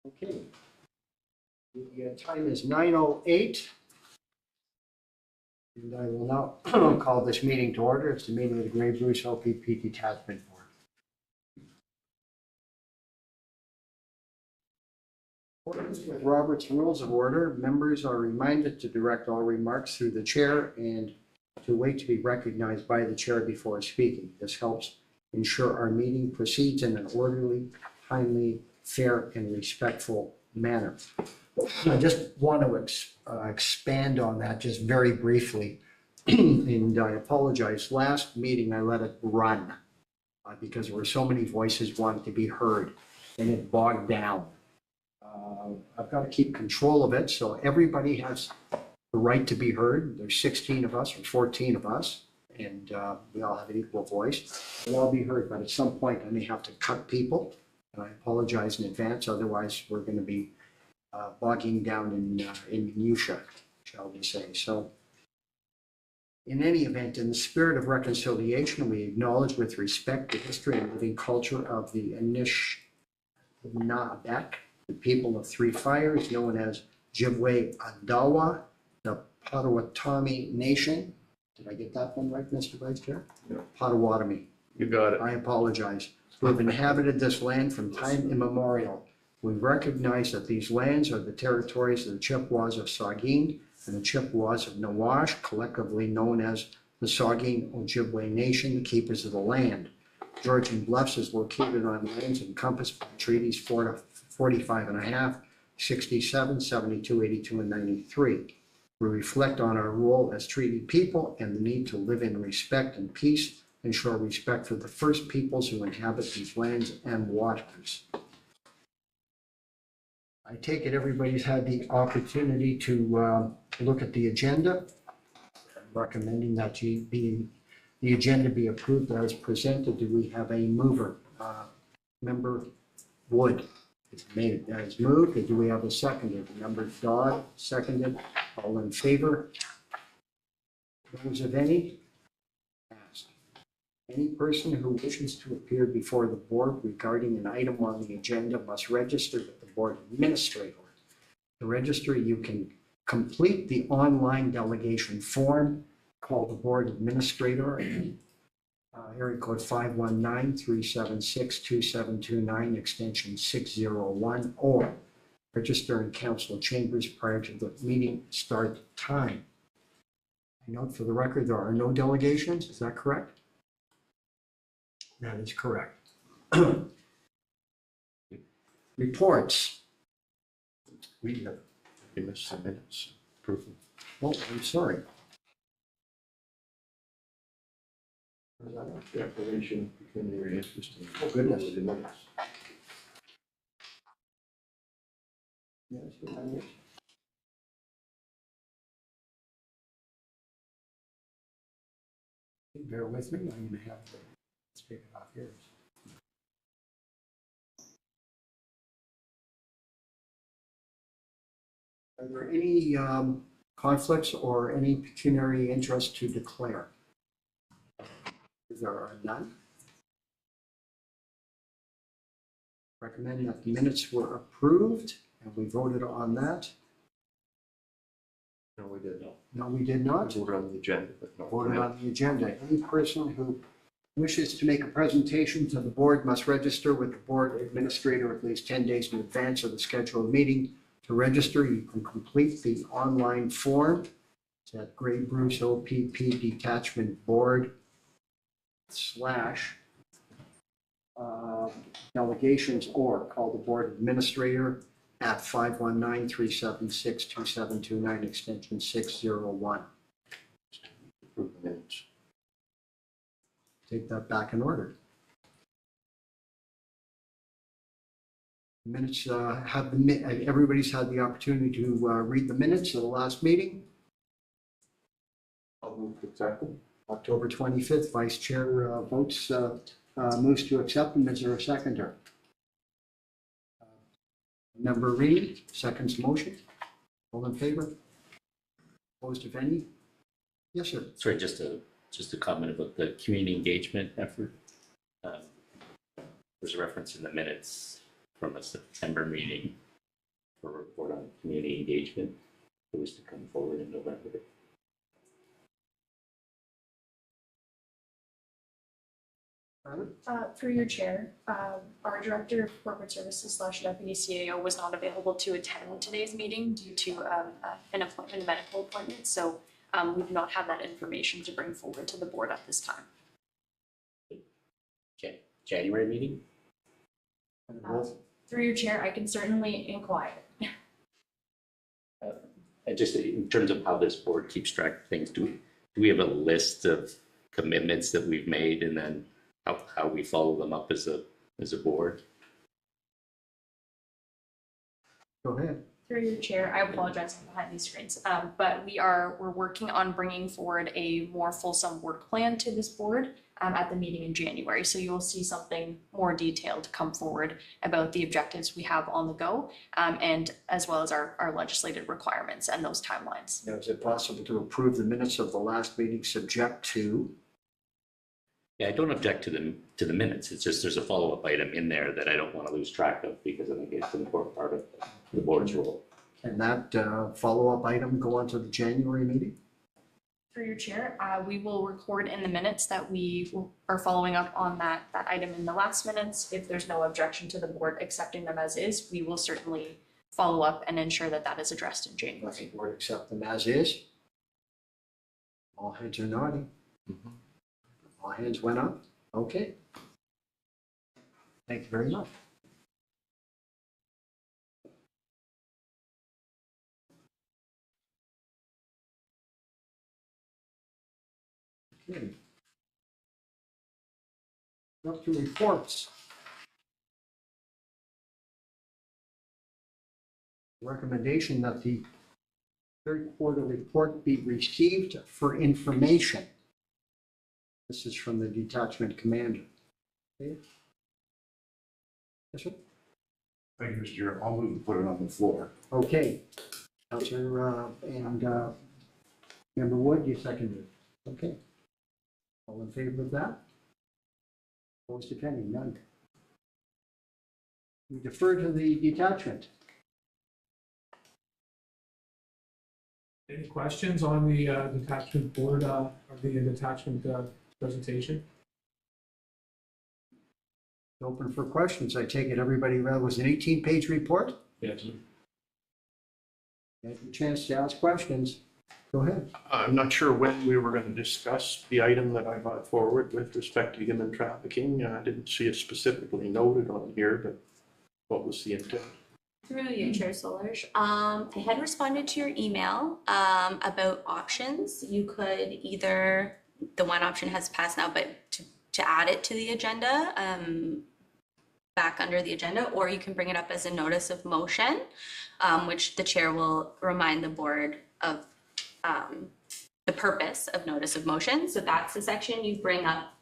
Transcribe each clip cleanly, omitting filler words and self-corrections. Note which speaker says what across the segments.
Speaker 1: Okay. The time is 9:08. And I will now call this meeting to order. It's the meeting of the Grey Bruce OPP Detachment Board. According with Robert's Rules of Order, members are reminded to direct all remarks through the chair and to wait to be recognized by the chair before speaking. This helps ensure our meeting proceeds in an orderly, timely, fair, and respectful manner. I just want to expand on that just very briefly. And I apologize. Last meeting, I let it run because there were so many voices wanting to be heard and it bogged down. I've got to keep control of it, so everybody has the right to be heard. There's 16 of us or 14 of us, and we all have an equal voice. We'll all be heard, but at some point I may have to cut people, and I apologize in advance. Otherwise, we're going to be bogging down in minutia, shall we say. So in any event, in the spirit of reconciliation, we acknowledge with respect the history and living culture of the Anishinaabe, the people of Three Fires, known as Ojibwe Adawa, the Potawatomi Nation. Did I get that one right, Mr. Vice Chair?
Speaker 2: Yeah.
Speaker 1: Potawatomi.
Speaker 2: You got it.
Speaker 1: I apologize. Who have inhabited this land from time immemorial. We recognize that these lands are the territories of the Chippewas of Saugeen and the Chippewas of Nawash, collectively known as the Saugeen Ojibwe Nation, the keepers of the land. Georgian Bluffs is located on lands encompassed by treaties 45.5, 67, 72, 82, and 93. We reflect on our role as treaty people and the need to live in respect and peace, ensure respect for the first peoples who inhabit these lands and waters. I take it everybody's had the opportunity to look at the agenda. I'm recommending that the agenda be approved as presented. Do we have a mover? Member Wood. It's made as moved. Do we have a seconder? Member Dodd, seconded. All in favor? Those of any? Passed. Any person who wishes to appear before the board regarding an item on the agenda must register with the board administrator. To register, you can complete the online delegation form, call the board administrator, area code 519-376-2729, extension 601, or register in council chambers prior to the meeting start time. I note for the record, there are no delegations. Is that correct? That is correct. Reports.
Speaker 2: You missed some minutes. Approval.
Speaker 1: Oh, I'm sorry.
Speaker 2: Declaration of pecuniary interest in.
Speaker 1: Oh, goodness.
Speaker 2: The minutes.
Speaker 1: Yes, I wish. Bear with me. I'm going to have to take it off here. Are there any conflicts or any pecuniary interest to declare? There are none. Recommend that the minutes were approved, and we voted on that.
Speaker 2: No, we did not.
Speaker 1: No, we did not.
Speaker 2: We voted on the agenda, but not.
Speaker 1: Voted on the agenda. Any person who wishes to make a presentation to the board must register with the board administrator at least 10 days in advance of the scheduled meeting. To register, you can complete the online form. It's at Grey Bruce OPP Detachment Board / delegations, or call the board administrator at 519-376-2729, extension 601.
Speaker 2: Approve the minutes.
Speaker 1: Take that back in order. Minutes have everybody's had the opportunity to read the minutes of the last meeting.
Speaker 2: I'll move to accept them.
Speaker 1: October 25th, Vice Chair votes, moves to accept them. Is there a seconder? Member Reed, seconds motion. All in favor? Opposed, if any? Yes, sir.
Speaker 3: Sorry, just a comment about the community engagement effort. There's a reference in the minutes from a September meeting for a report on community engagement. It was to come forward in November.
Speaker 4: Through your chair, our Director of Corporate Services / Deputy CAO was not available to attend today's meeting due to an appointment, a medical appointment. So we do not have that information to bring forward to the board at this time.
Speaker 3: Okay, January meeting?
Speaker 4: Through your chair, I can certainly inquire.
Speaker 3: Just in terms of how this board keeps track of things, do we have a list of commitments that we've made and then how we follow them up as a board?
Speaker 1: Go ahead.
Speaker 4: Through your chair, I apologize, I'm behind these screens, but we're working on bringing forward a more fulsome work plan to this board at the meeting in January. So you will see something more detailed come forward about the objectives we have on the go, and as well as our legislative requirements and those timelines.
Speaker 1: Now, is it possible to approve the minutes of the last meeting subject to?
Speaker 3: Yeah, I don't object to the minutes. It's just there's a follow-up item in there that I don't want to lose track of because I think it's an important part of the board's role.
Speaker 1: Can that follow-up item go on to the January meeting?
Speaker 4: Through your chair, we will record in the minutes that we are following up on that item in the last minutes. If there's no objection to the board accepting them as is, we will certainly follow up and ensure that that is addressed in
Speaker 1: Let
Speaker 4: January.
Speaker 1: the board accept them as is. All heads are nodding. All hands went up. Okay. Thank you very much. Okay. Up to reports. Recommendation that the third quarter report be received for information. This is from the detachment commander. Okay. Yes, sir?
Speaker 2: Thank you, Mr. Chair. I'll move to put it on the floor.
Speaker 1: Okay. Councilor and Member Wood, you seconded it. Okay. All in favor of that? Opposed, if any, none. We defer to the detachment.
Speaker 5: Any questions on the detachment board or the detachment presentation?
Speaker 1: Open for questions. I take it everybody read was an 18-page report?
Speaker 5: Yes.
Speaker 1: You had a chance to ask questions. Go ahead.
Speaker 2: I'm not sure when we were going to discuss the item that I brought forward with respect to human trafficking. I didn't see it specifically noted on here, but what was the intent?
Speaker 6: Through you, Chair Solers. I had responded to your email about options. You could either, the one option has passed now, but to add it to the agenda, back under the agenda, or you can bring it up as a notice of motion, which the chair will remind the board of the purpose of notice of motion. So that's the section you bring up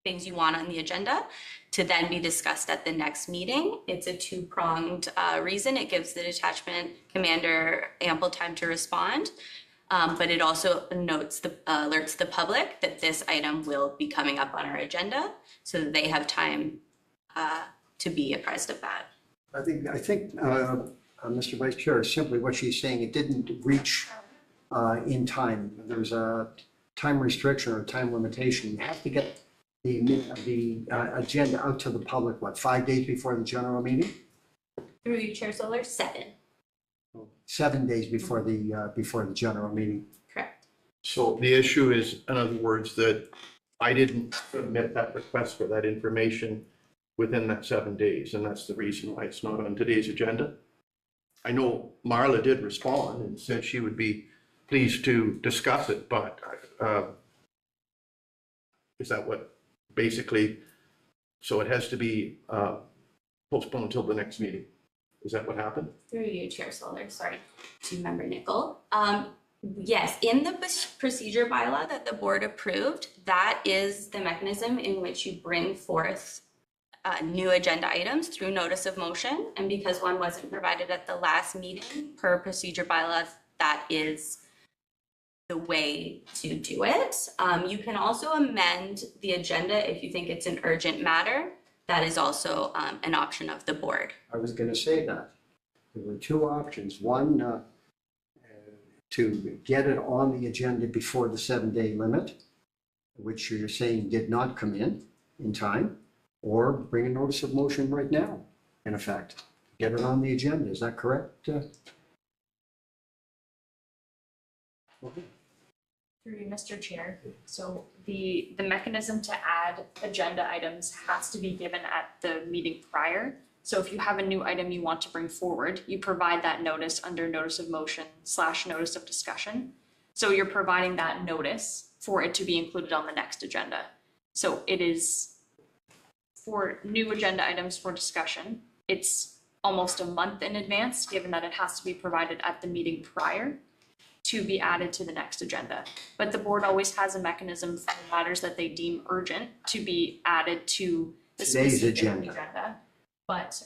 Speaker 6: things you want on the agenda to then be discussed at the next meeting. It's a two-pronged reason. It gives the detachment commander ample time to respond, but it also alerts the public that this item will be coming up on our agenda so that they have time to be apprised of that.
Speaker 1: I think Mr. Vice Chair, simply what she's saying, it didn't reach in time. There's a time restriction or time limitation. You have to get the agenda out to the public, what, 5 days before the general meeting?
Speaker 6: Through you, Chair Solar, 7.
Speaker 1: 7 days before the general meeting.
Speaker 6: Correct.
Speaker 2: So the issue is, in other words, that I didn't submit that request for that information within that 7 days, and that's the reason why it's not on today's agenda. I know Marla did respond and said she would be pleased to discuss it, but is that what basically, so it has to be postponed until the next meeting? Is that what happened?
Speaker 6: Through you, Chair Solar, sorry, to Member Nickel. Yes, in the procedure bylaw that the board approved, that is the mechanism in which you bring forth new agenda items through notice of motion. And because one wasn't provided at the last meeting per procedure bylaw, that is the way to do it. You can also amend the agenda if you think it's an urgent matter. That is also an option of the board.
Speaker 1: I was going to say that. There were two options. One, to get it on the agenda before the 7-day limit, which you're saying did not come in time, or bring a notice of motion right now, in effect. Get it on the agenda. Is that correct? Okay.
Speaker 4: Through you, Mr. Chair. So the mechanism to add agenda items has to be given at the meeting prior. So if you have a new item you want to bring forward, you provide that notice under notice of motion / notice of discussion. So you're providing that notice for it to be included on the next agenda. So it is for new agenda items for discussion. It's almost a month in advance, given that it has to be provided at the meeting prior to be added to the next agenda. But the board always has a mechanism for matters that they deem urgent to be added to the
Speaker 1: Today's
Speaker 4: specific
Speaker 1: agenda.
Speaker 4: But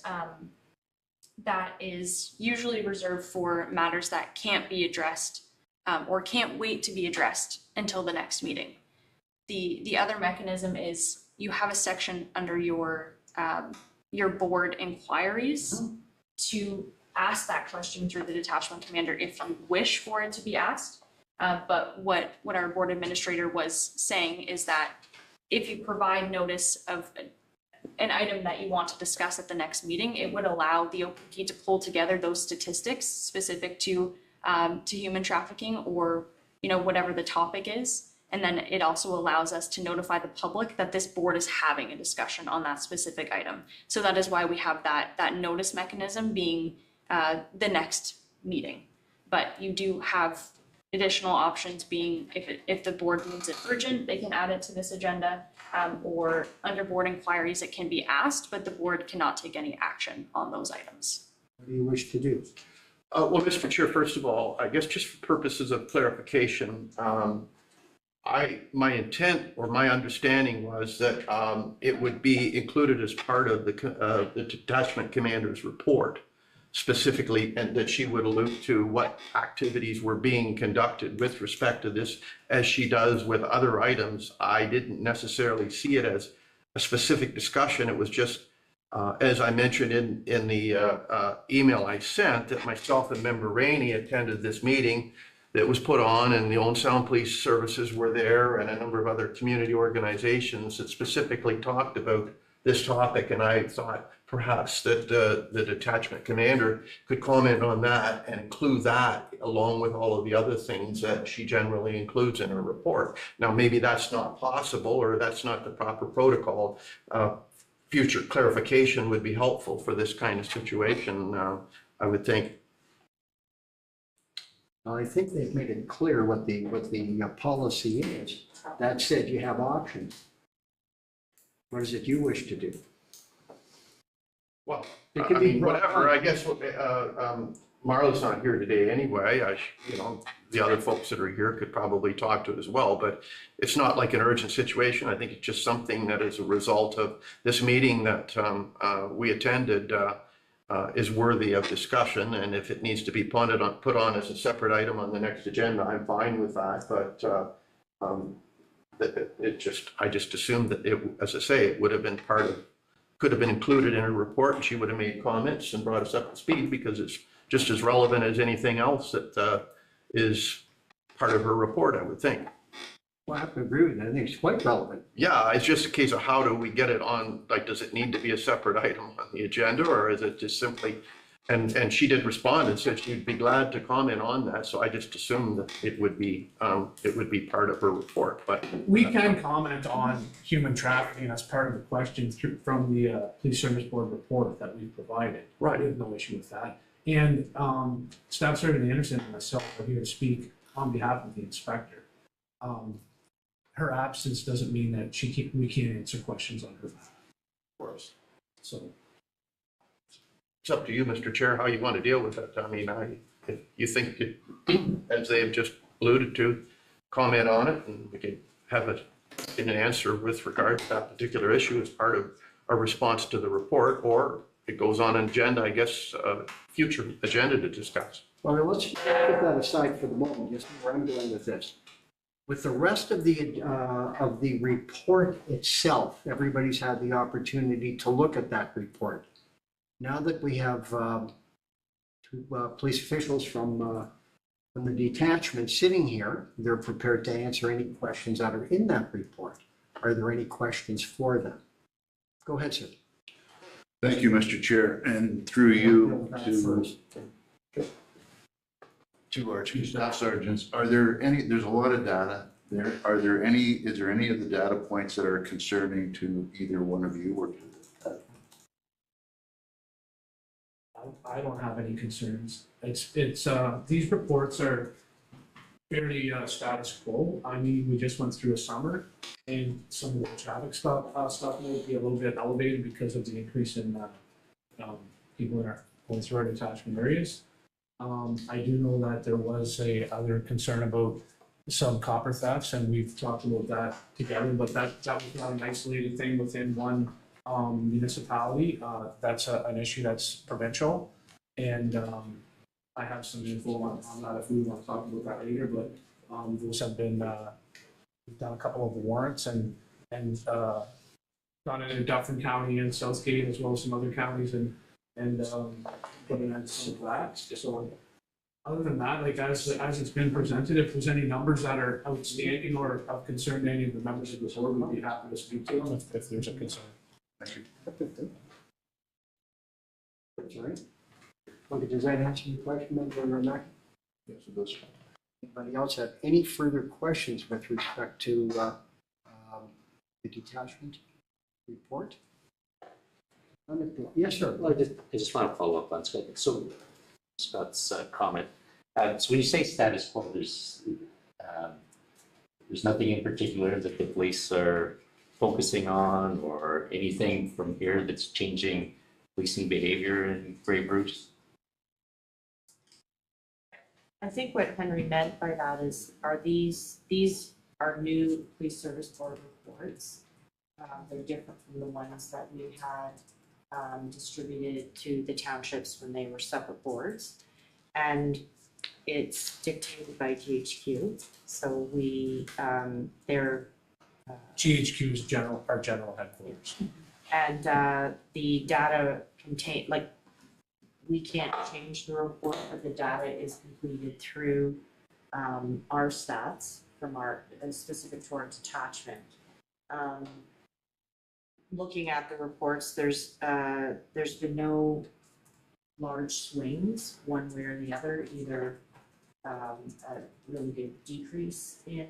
Speaker 4: that is usually reserved for matters that can't be addressed or can't wait to be addressed until the next meeting. The other mechanism is you have a section under your board inquiries to ask that question through the detachment commander if you wish for it to be asked. But what our board administrator was saying is that if you provide notice of an item that you want to discuss at the next meeting, it would allow the OPP to pull together those statistics specific to human trafficking or whatever the topic is. And then it also allows us to notify the public that this board is having a discussion on that specific item. So that is why we have that notice mechanism being the next meeting. But you do have additional options being if the board needs it urgent, they can add it to this agenda, or under board inquiries, it can be asked, but the board cannot take any action on those items.
Speaker 1: What do you wish to do?
Speaker 2: Well, Mr. Chair, first of all, I guess just for purposes of clarification, my intent or my understanding was that it would be included as part of the detachment commander's report specifically, and that she would allude to what activities were being conducted with respect to this, as she does with other items. I didn't necessarily see it as a specific discussion. It was just, as I mentioned in the email I sent, that myself and Member Rainey attended this meeting that was put on, and the Owen Sound Police Services were there, and a number of other community organizations that specifically talked about this topic. And I thought perhaps that the detachment commander could comment on that and include that along with all of the other things that she generally includes in her report. Now, maybe that's not possible, or that's not the proper protocol. Future clarification would be helpful for this kind of situation, I would think.
Speaker 1: Well, I think they've made it clear what the policy is. That said, you have options. What is it you wish to do?
Speaker 2: Well,
Speaker 1: It could
Speaker 2: I
Speaker 1: be
Speaker 2: mean,
Speaker 1: brought
Speaker 2: whatever,
Speaker 1: on.
Speaker 2: I guess, Marla's not here today anyway. The other folks that are here could probably talk to it as well, but it's not like an urgent situation. I think it's just something that is a result of this meeting that we attended is worthy of discussion. And if it needs to be put on as a separate item on the next agenda, I'm fine with that. But I just assumed that it, as I say, it would have been could have been included in her report, and she would have made comments and brought us up to speed, because it's just as relevant as anything else that is part of her report, I would think.
Speaker 1: Well, I have to agree with that. I think it's quite relevant.
Speaker 2: Yeah, it's just a case of how do we get it on, like, does it need to be a separate item on the agenda, or is it just simply, and she did respond and said she'd be glad to comment on that, so I just assumed that it would be part of her report. But
Speaker 5: We can comment on human trafficking as part of the question from the Police Service Board report that we provided.
Speaker 2: Right.
Speaker 5: We have no issue with that. And Staff Sergeant Anderson and myself are here to speak on behalf of the inspector. Her absence doesn't mean that we can't answer questions on her behalf.
Speaker 2: of course,
Speaker 5: So
Speaker 2: it's up to you, Mr. Chair, how you want to deal with it. I mean, if you think, as they've just alluded to, comment on it, and we can have an answer with regard to that particular issue as part of a response to the report, or it goes on an agenda, I guess, future agenda to discuss.
Speaker 1: Well, let's put that aside for the moment, just where I'm going with this. With the rest of the report itself, everybody's had the opportunity to look at that report. Now that we have police officials from the detachment sitting here. They're prepared to answer any questions that are in that report. Are there any questions for them? Go ahead, sir.
Speaker 7: Thank you, Mr. Chair, and through you
Speaker 1: First.
Speaker 7: to our two staff sergeants. Are there any, there's a lot of data there. Are there any, is there any of the data points that are concerning to either one of you or to the
Speaker 5: I don't have any concerns. These reports are fairly status quo. I mean, we just went through a summer and some of the traffic stuff may be a little bit elevated because of the increase in people that are going through our detachment areas. I do know that there was a other concern about some copper thefts, and we've talked about that together, but that was not an isolated thing within one municipality. That's an issue that's provincial, and I have some info on that if we want to talk about that later, but those have been, we've done a couple of warrants and done it in Dufferin County and Southgate as well as some other counties and put an end to some of that. So other than that, like as it's been presented, if there's any numbers that are outstanding or of concern to any of the members of the board, we'd be happy to speak to them if there's a concern.
Speaker 7: Thank you.
Speaker 1: Sorry. Okay, does that answer your question, Member Remek?
Speaker 7: Yes, it does.
Speaker 1: Anybody else have any further questions with respect to the detachment report? Yes, sir.
Speaker 3: Well, I just want to follow up on Scott's comment. So when you say status quo, there's nothing in particular that the police are focusing on or anything from here that's changing policing behavior in Grey Bruce?
Speaker 8: I think what Henry meant by that is, these are new police service board reports. They're different from the ones that we had distributed to the townships when they were separate boards. And it's dictated by GHQ, so they're
Speaker 5: GHQ is our general headquarters.
Speaker 8: and the data contain, like, we can't change the report, but the data is completed through our stats from our specific to our detachment. Looking at the reports, there's been no large swings one way or the other, either a really big decrease in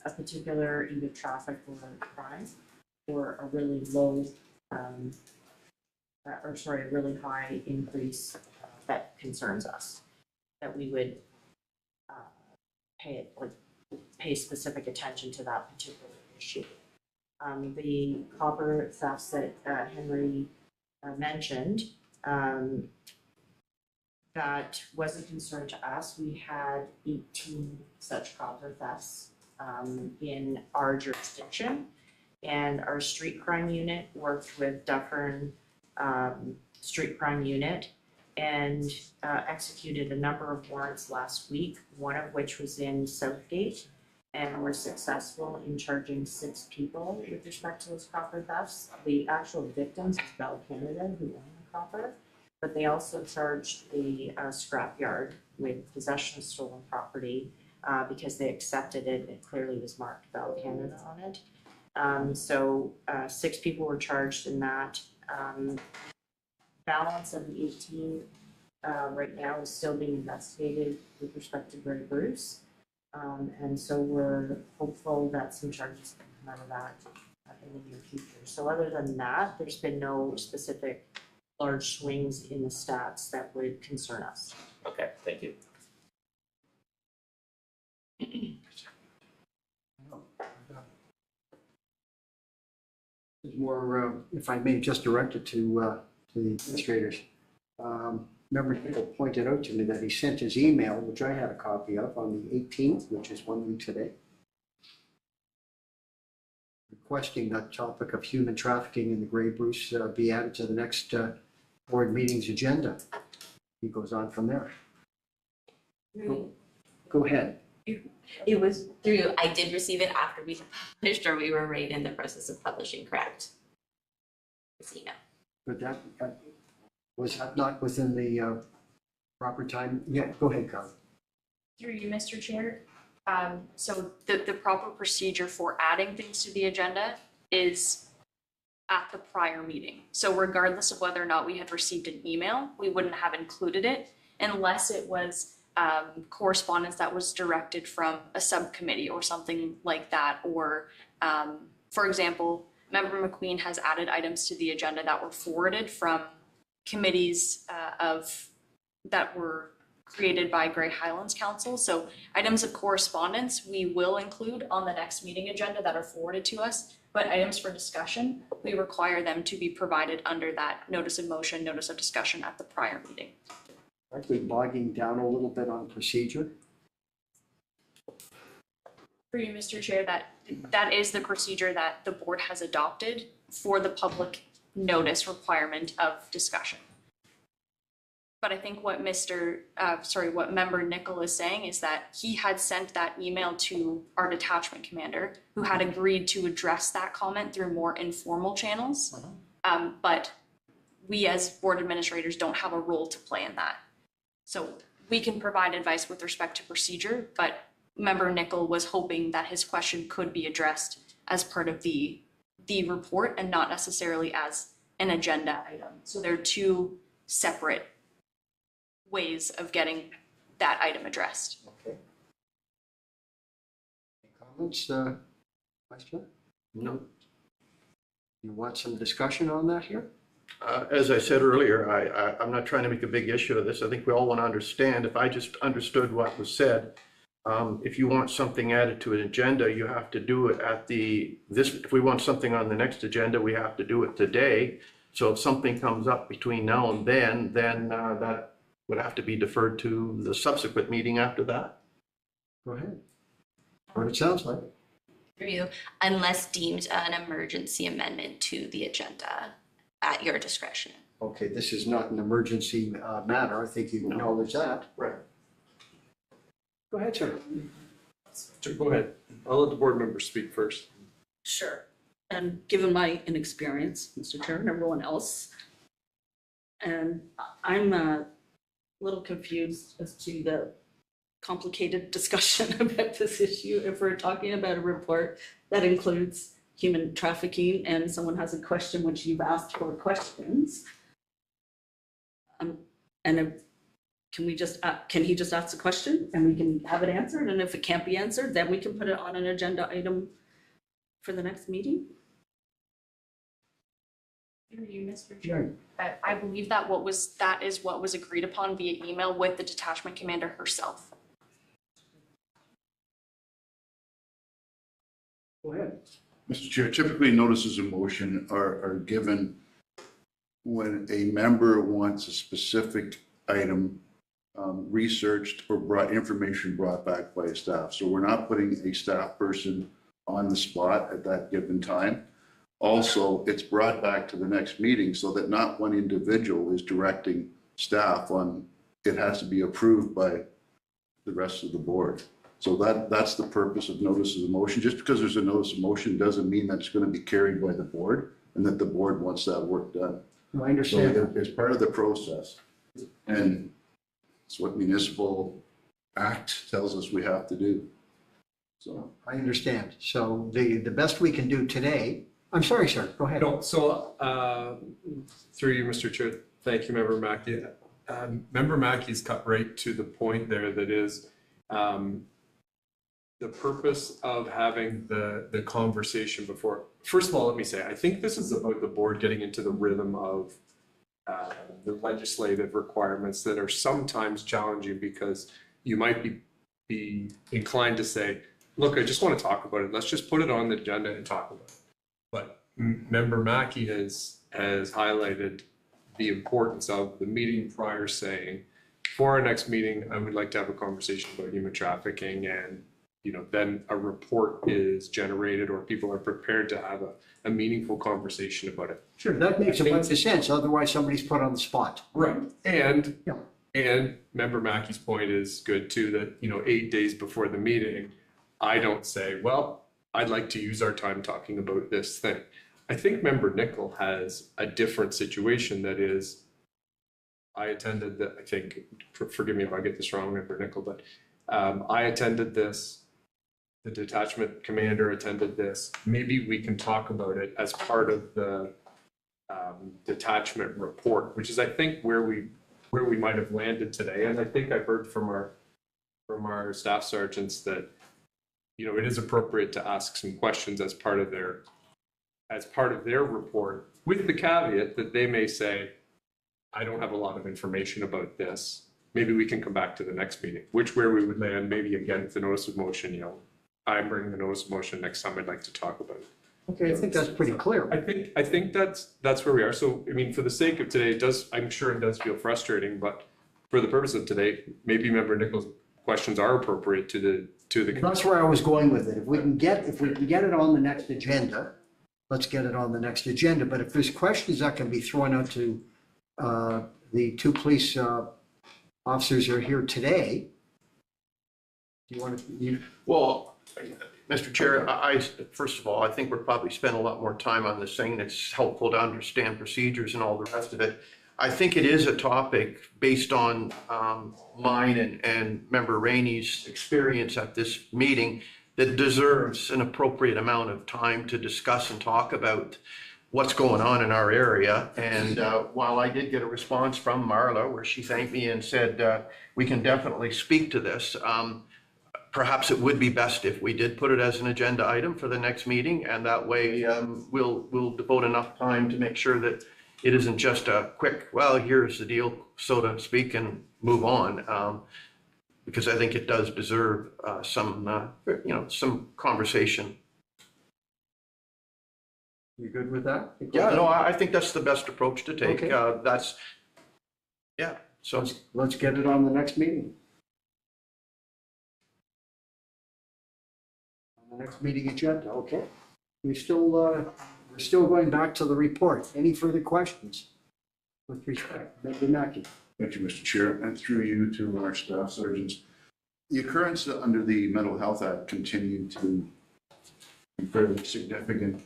Speaker 8: a particular either traffic or crime, or a really low a really high increase that concerns us, that we would pay specific attention to that particular issue. The copper thefts that Henry mentioned, that was a concern to us. We had 18 such copper thefts in our jurisdiction, and our street crime unit worked with Dufferin street crime unit and executed a number of warrants last week, one of which was in Southgate, and were successful in charging 6 people with respect to those copper thefts. The actual victims is Bell Canada, who own the copper, but they also charged the scrapyard with possession of stolen property because they accepted it. It clearly was marked Bell Canada on it. So 6 people were charged in that. Balance of the 18 right now is still being investigated with respect to Grey Bruce. And so we're hopeful that some charges can come out of that in the near future. So other than that, there's been no specific large swings in the stats that would concern us.
Speaker 3: Okay, thank you.
Speaker 1: More, if I may, just direct it to the administrators. Member Hinkle pointed out to me that he sent his email, which I had a copy of, on the 18th, which is 1 week today, requesting that topic of human trafficking in the Grey Bruce be added to the next board meeting's agenda. He goes on from there. Go ahead.
Speaker 6: It was through, I did receive it after we published, or we were right in the process of publishing, correct? This email.
Speaker 1: But that was that not within the Proper time, yeah, go ahead, Carl.
Speaker 4: Through you, Mr. Chair. So the proper procedure for adding things to the agenda is at the prior meeting. So regardless of whether or not we had received an email, we wouldn't have included it unless it was correspondence that was directed from a subcommittee or something like that. Or, for example, Member McQueen has added items to the agenda that were forwarded from committees that were created by Grey Highlands Council. So items of correspondence we will include on the next meeting agenda that are forwarded to us, but items for discussion, we require them to be provided under that notice of motion, notice of discussion at the prior meeting.
Speaker 1: Actually bogging down a little bit on procedure.
Speaker 4: For you, Mr. Chair, that is the procedure that the board has adopted for the public notice requirement of discussion. But I think what what Member Nickel is saying is that he had sent that email to our detachment commander, who had agreed to address that comment through more informal channels. But we as board administrators don't have a role to play in that. So we can provide advice with respect to procedure, but Member Nickel was hoping that his question could be addressed as part of the report and not necessarily as an agenda item. So they're two separate ways of getting that item addressed.
Speaker 1: Okay. Any comments, question?
Speaker 2: No.
Speaker 1: You want some discussion on that here?
Speaker 2: As I said earlier, I'm not trying to make a big issue of this. I think we all want to understand. If I just understood what was said, if you want something added to an agenda, you have to do it if we want something on the next agenda, we have to do it today. So if something comes up between now and then that would have to be deferred to the subsequent meeting after that.
Speaker 1: Go ahead. What it sounds like.
Speaker 6: Review, unless deemed an emergency amendment to the agenda at your discretion.
Speaker 1: Okay, this is not an emergency matter. I think you acknowledge that.
Speaker 2: Right.
Speaker 1: Go ahead, sir.
Speaker 9: Go ahead. I'll let the board members speak first.
Speaker 10: Sure. And given my inexperience, Mr. Chair, and everyone else, and I'm a little confused as to the complicated discussion about this issue. If we're talking about a report that includes human trafficking and someone has a question which you've asked for questions, can he just ask the question and we can have it answered? And if it can't be answered, then we can put it on an agenda item for the next meeting?
Speaker 4: Through you, Mr. Chair. I believe that is what was agreed upon via email with the detachment commander herself.
Speaker 1: Go ahead.
Speaker 7: Mr. Chair, typically notices of motion are given when a member wants a specific item researched or information brought back by staff. So we're not putting a staff person on the spot at that given time. Also, it's brought back to the next meeting so that not one individual is directing staff on, it has to be approved by the rest of the board. So that's the purpose of notices of motion. Just because there's a notice of motion doesn't mean that it's going to be carried by the board and that the board wants that work done.
Speaker 1: No, I understand.
Speaker 7: So it's part of the process. And it's what municipal act tells us we have to do. So
Speaker 1: I understand. So the best we can do today, I'm sorry, sir, go ahead.
Speaker 9: No, so through you, Mr. Chair, thank you, Member Mackey. Member Mackey's cut right to the point there, that is the purpose of having the conversation before. First of all, let me say, I think this is about the board getting into the rhythm of the legislative requirements that are sometimes challenging, because you might be inclined to say, look, I just want to talk about it. Let's just put it on the agenda and talk about it. But Member Mackey has highlighted the importance of the meeting prior saying, for our next meeting, I would like to have a conversation about human trafficking, and then a report is generated or people are prepared to have a meaningful conversation about it.
Speaker 1: Sure, that makes a bunch of sense. Otherwise, somebody's put on the spot.
Speaker 9: Right. And
Speaker 1: Yeah.
Speaker 9: and Member Mackey's point is good too, that 8 days before the meeting, I don't say, well, I'd like to use our time talking about this thing. I think Member Nickel has a different situation, that is, I attended I think, forgive me if I get this wrong, Member Nickel, but I attended this. The detachment commander attended this. Maybe we can talk about it as part of the detachment report, which is, I think, where we might have landed today. And I think I've heard from our staff sergeants that, it is appropriate to ask some questions as part of their report, with the caveat that they may say, I don't have a lot of information about this. Maybe we can come back to the next meeting, where we would land, maybe again, with the notice of motion, I'm bringing the notice of motion next time, I'd like to talk about it.
Speaker 1: Okay, I think that's pretty clear.
Speaker 9: I think that's where we are. So, I mean, for the sake of today, I'm sure it does feel frustrating, but for the purpose of today, maybe Member Nichols' questions are appropriate to the.
Speaker 1: That's where I was going with it. If we can get it on the next agenda, let's get it on the next agenda. But if there's questions that can be thrown out to the two police officers who are here today, do you want to?
Speaker 2: Well, Mr. Chair, first of all, I think we're probably spent a lot more time on this thing. It's helpful to understand procedures and all the rest of it. I think it is a topic based on mine and Member Rainey's experience at this meeting that deserves an appropriate amount of time to discuss and talk about what's going on in our area. And while I did get a response from Marla where she thanked me and said, we can definitely speak to this, perhaps it would be best if we did put it as an agenda item for the next meeting, and that way we'll devote enough time to make sure that it isn't just a quick, well, here's the deal, so to speak, and move on, because I think it does deserve some conversation.
Speaker 1: You good with that?
Speaker 2: Yeah, no, I think that's the best approach to take.
Speaker 1: Okay.
Speaker 2: So
Speaker 1: Let's get it on the next meeting. On the next meeting agenda, okay. We're still going back to the report. Any further questions with respect? Member Mackey.
Speaker 7: Thank you, Mr. Chair, and through you to our staff sergeants. The occurrence under the Mental Health Act continue to be fairly significant.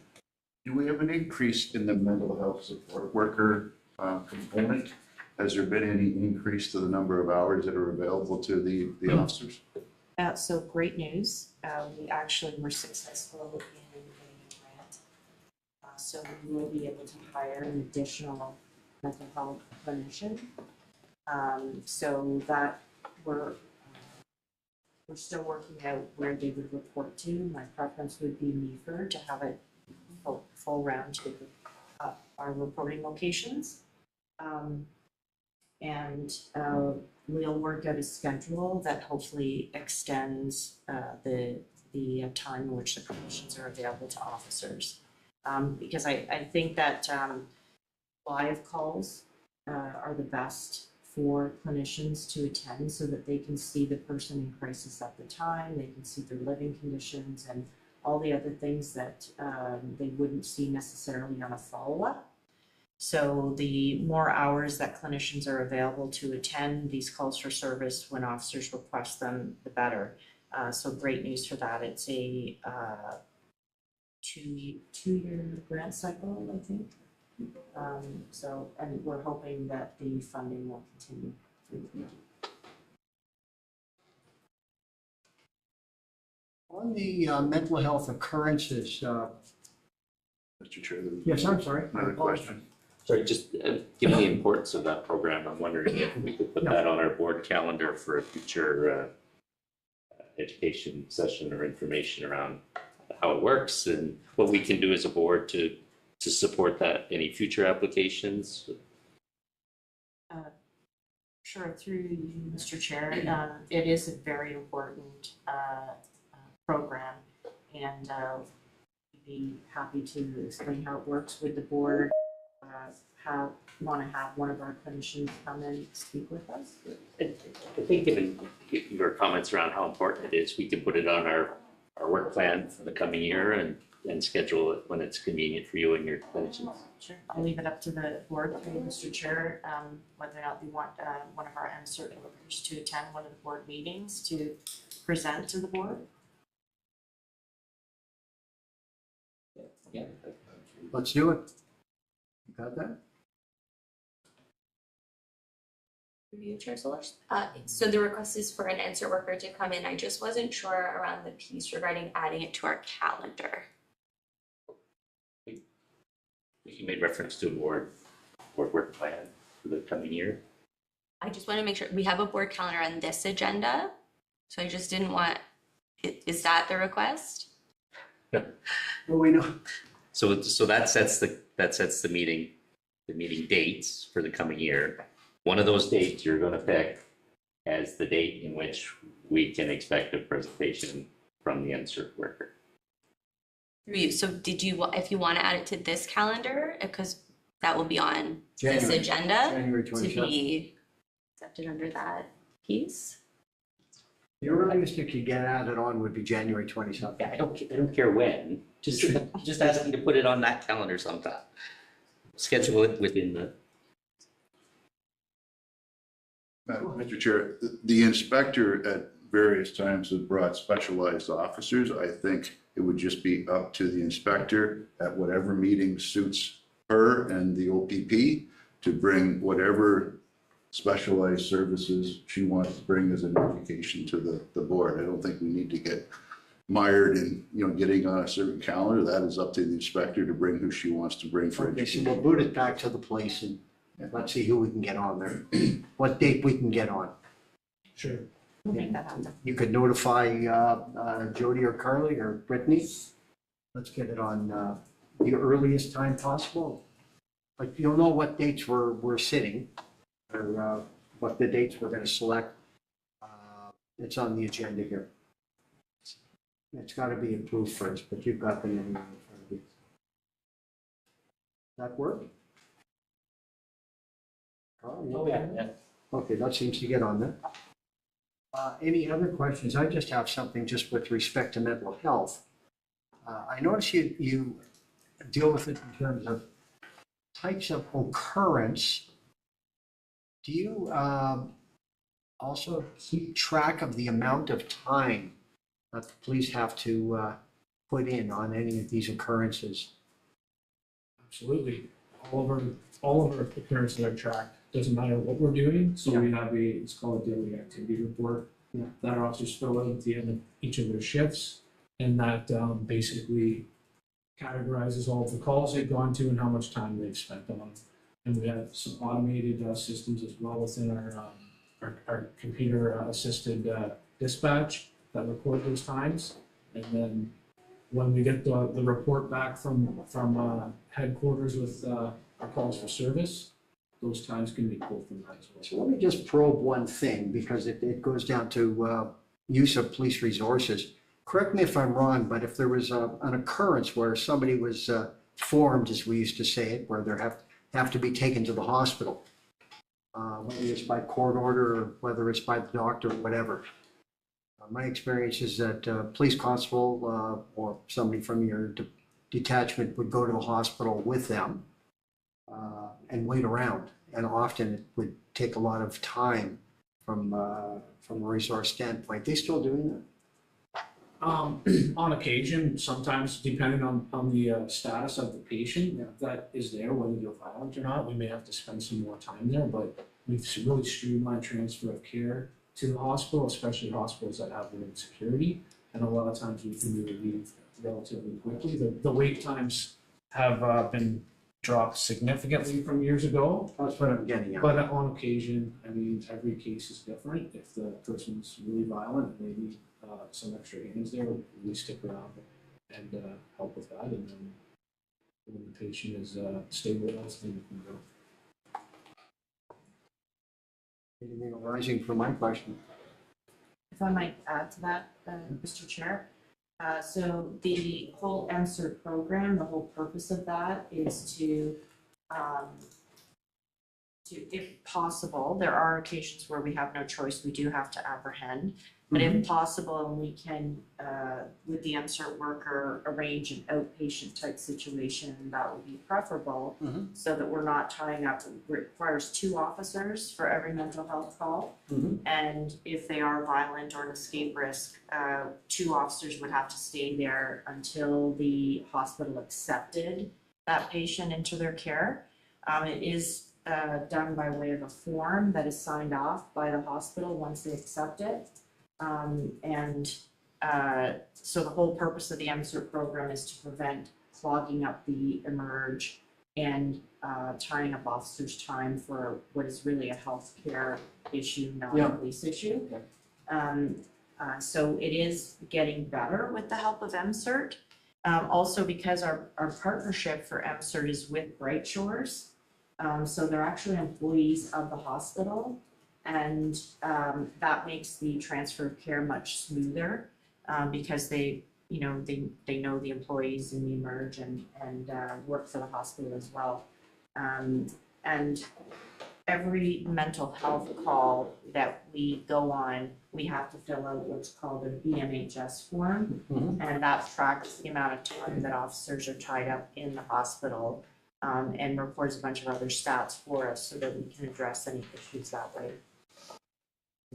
Speaker 7: Do we have an increase in the mental health support worker component? Has there been any increase to the number of hours that are available to the officers?
Speaker 8: So great news. We actually were successful in getting a grant. So we will be able to hire an additional mental health clinician. So that we're still working out where they would report to. My preference would be Meaford to have a full round to our reporting locations. We'll work out a schedule that hopefully extends the time in which the clinicians are available to officers. Because I think that live calls are the best for clinicians to attend so that they can see the person in crisis at the time, they can see their living conditions and all the other things that they wouldn't see necessarily on a follow-up. So the more hours that clinicians are available to attend these calls for service when officers request them, the better. So great news for that. It's a two-year grant cycle, I think. And we're hoping that the funding will continue through the year.
Speaker 1: On the mental health occurrences,
Speaker 7: Mr. Chair,
Speaker 1: yes, I'm sorry.
Speaker 7: another question.
Speaker 3: Sorry, just given the importance of that program, I'm wondering if we could put that on our board calendar for a future education session or information around how it works and what we can do as a board to support that, any future applications.
Speaker 8: Sure, through you, Mr. Chair. It is a very important program, and we'd be happy to explain how it works with the board. Want to have one of our clinicians come and speak with us?
Speaker 3: I think given your comments around how important it is, we can put it on our work plan for the coming year and schedule it when it's convenient for you and your clinicians.
Speaker 8: Sure, I'll leave it up to the board, through Mr. Chair, whether or not they want one of our MCERT workers to attend one of the board meetings to present to the board.
Speaker 3: Yeah.
Speaker 1: Let's do it. You got that?
Speaker 6: Review Chair Solers. So the request is for an insert worker to come in. I just wasn't sure around the piece regarding adding it to our calendar.
Speaker 3: You made reference to a board work plan for the coming year.
Speaker 6: I just want to make sure we have a board calendar on this agenda. So I just didn't want, is that the request?
Speaker 1: Well, we know,
Speaker 3: So that sets the meeting dates for the coming year. One of those dates you're gonna pick as the date in which we can expect a presentation from the insert worker.
Speaker 6: Review. So did you, if you want to add it to this calendar, because that will be on this
Speaker 1: January.
Speaker 6: agenda
Speaker 1: January
Speaker 6: to
Speaker 1: 27th.
Speaker 6: be accepted under that piece.
Speaker 1: The earliest you could get added on would be January 27th.
Speaker 3: Yeah, I don't care when, just ask me to put it on that calendar sometime. Schedule it within the,
Speaker 7: Mr. Chair, the inspector at various times has brought specialized officers. I think it would just be up to the inspector at whatever meeting suits her and the OPP to bring whatever specialized services she wants to bring as an education to the board. I don't think we need to get mired in, getting on a certain calendar. That is up to the inspector to bring who she wants to bring for
Speaker 1: Okay, so
Speaker 7: education.
Speaker 1: we'll boot it back to the place and let's see who we can get on there. What date we can get on.
Speaker 5: Sure.
Speaker 8: We'll make that happen.
Speaker 1: You could notify Jody or Carly or Brittany. Let's get it on the earliest time possible. But you'll know what dates we're sitting or what the dates we're going to select. It's on the agenda here. It's got to be approved first, but you've got them in front of you. That work? Carl, you okay? Okay, that seems to get on there. Any other questions? I just have something just with respect to mental health. I notice you deal with it in terms of types of occurrence. Do you also keep track of the amount of time that the police have to put in on any of these occurrences?
Speaker 5: Absolutely. All of our occurrences are tracked. Doesn't matter what we're doing. So we have it's called a daily activity report that our officers fill out at the end of each of their shifts. And that basically categorizes all of the calls they've gone to and how much time they've spent on them. And we have some automated systems as well within our computer assisted dispatch that record those times. And then when we get the report back from headquarters with our calls for service, those times can be pulled from that as well.
Speaker 1: So let me just probe one thing because it goes down to use of police resources. Correct me if I'm wrong, but if there was an occurrence where somebody was formed, as we used to say it, where they have to be taken to the hospital, whether it's by court order or whether it's by the doctor or whatever. My experience is that police constable or somebody from your detachment would go to the hospital with them and wait around. And often it would take a lot of time from a resource standpoint. They still doing that?
Speaker 5: On occasion, sometimes depending on the status of the patient that is there, whether they're violent or not, we may have to spend some more time there, but we've really streamlined transfer of care to the hospital, especially hospitals that have limited security. And a lot of times we can really leave relatively quickly. The wait times have been dropped significantly from years ago.
Speaker 1: That's what I'm getting at.
Speaker 5: But on occasion, I mean, every case is different. If the person's really violent, maybe some extra hands there, we stick around and help with that. And then when the patient is stabilized, then we can go.
Speaker 1: Anything arising from my question?
Speaker 8: If I might add to that, Mr. Chair. So the whole answer program, the whole purpose of that is to, if possible, there are occasions where we have no choice, we do have to apprehend. But if possible, we can, with the insert worker, arrange an outpatient type situation, that would be preferable. So that we're not tying up, it requires 2 officers for every mental health call. And if they are violent or an escape risk, 2 officers would have to stay there until the hospital accepted that patient into their care. It is done by way of a form that is signed off by the hospital once they accept it. So the whole purpose of the MCERT program is to prevent clogging up the emerge and tying up officers' time for what is really a healthcare issue, not a police issue. So it is getting better with the help of MCERT. Also because our partnership for MCERT is with Bright Shores. So they're actually employees of the hospital, and that makes the transfer of care much smoother, because they know the employees in the emerge and work for the hospital as well. And every mental health call that we go on, we have to fill out what's called a BMHS form. And that tracks the amount of time that officers are tied up in the hospital, and records a bunch of other stats for us so that we can address any issues that way.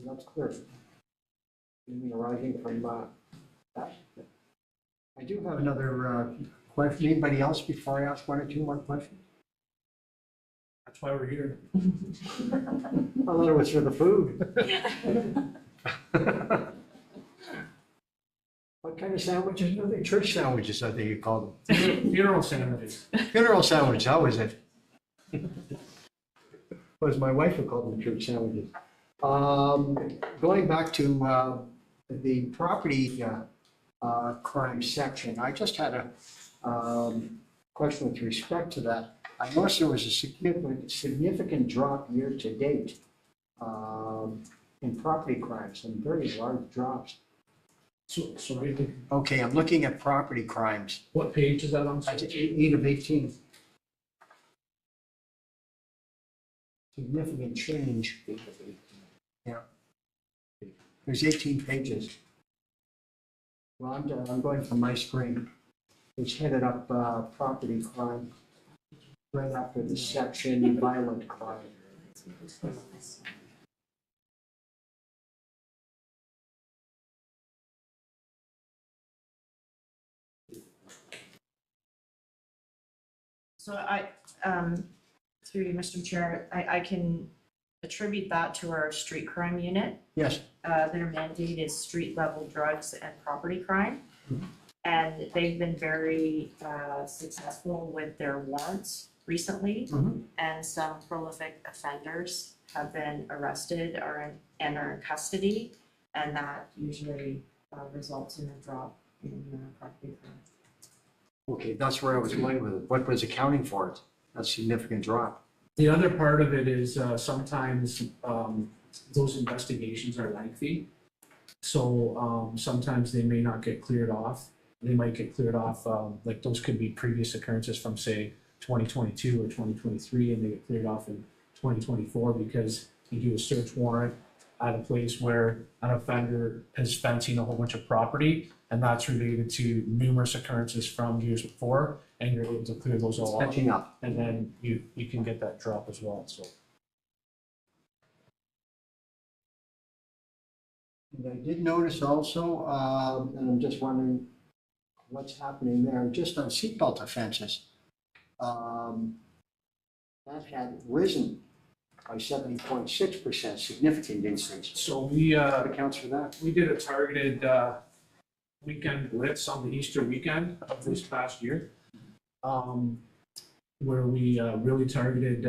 Speaker 1: That's clear. Anything arising from that? I do have another question. Anybody else before I ask one or two more questions?
Speaker 5: That's why we're here.
Speaker 1: I thought it was for the food. What kind of sandwiches are they? Church sandwiches, I think you call them.
Speaker 5: Funeral sandwiches.
Speaker 1: Funeral sandwich, how was it? Was my wife who called them church sandwiches. Going back to the property crime section, I just had a question with respect to that. I noticed there was a significant drop year to date in property crimes, some very large drops.
Speaker 5: So maybe,
Speaker 1: Okay, I'm looking at property crimes.
Speaker 5: what page is that on?
Speaker 1: That's 8 of 18. Significant change. Yeah. There's 18 pages. Well, I'm going from my screen. It's headed up property crime right after the section violent crime.
Speaker 8: So through you, Mr. Chair, I can attribute that to our street crime unit.
Speaker 1: Yes.
Speaker 8: Their mandate is street level drugs and property crime. And they've been very successful with their warrants recently. And some prolific offenders have been arrested and are in custody. And that usually results in a drop in property crime.
Speaker 1: Okay, that's where I was going with it. What was accounting for it? A significant drop.
Speaker 5: The other part of it is sometimes those investigations are lengthy. So sometimes they may not get cleared off. They might get cleared off, like those could be previous occurrences from say 2022 or 2023, and they get cleared off in 2024 because you do a search warrant at a place where an offender is fencing a whole bunch of property, and that's related to numerous occurrences from years before, and you're able to clear those all off.
Speaker 1: Catching up.
Speaker 5: And then you can get that drop as well, so.
Speaker 1: And I did notice also, and I'm just wondering what's happening there, just on seatbelt offenses. That had risen by 70.6%, significant increase.
Speaker 5: So we,
Speaker 1: What accounts for that?
Speaker 5: we did a targeted weekend blitz on the Easter weekend of this past year, where we really targeted